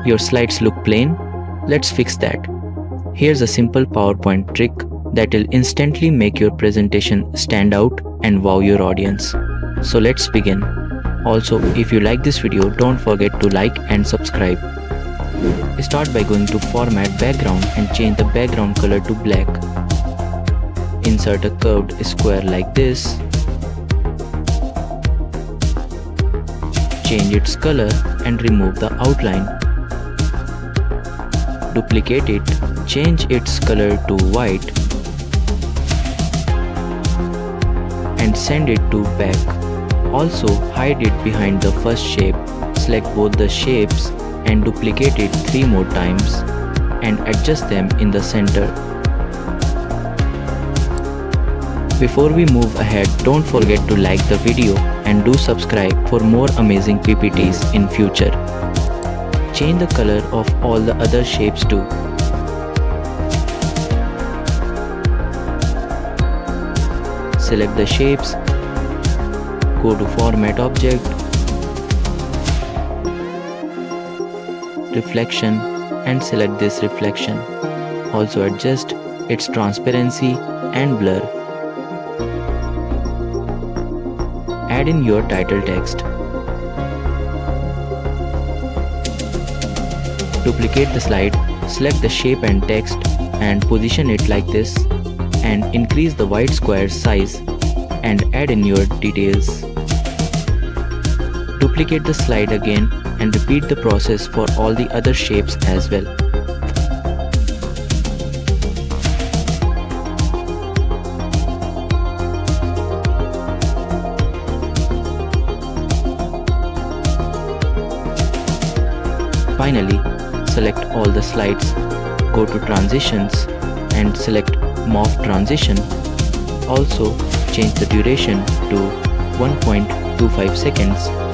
Your slides look plain? Let's fix that. Here's a simple PowerPoint trick that will instantly make your presentation stand out and wow your audience. So let's begin. Also, if you like this video, don't forget to like and subscribe. Start by going to Format Background and change the background color to black. Insert a curved square like this. Change its color and remove the outline. Duplicate it, change its color to white and send it to back. Also hide it behind the first shape. Select both the shapes and duplicate it 3 more times and adjust them in the center. Before we move ahead, don't forget to like the video and do subscribe for more amazing PPTs in future. Change the color of all the other shapes too. Select the shapes, go to Format Object, Reflection and select this reflection. Also adjust its transparency and blur. Add in your title text. Duplicate the slide, select the shape and text and position it like this and increase the white square size and add in your details. Duplicate the slide again and repeat the process for all the other shapes as well. Finally, select all the slides, go to Transitions and select Morph Transition. Also, change the duration to 1.25 seconds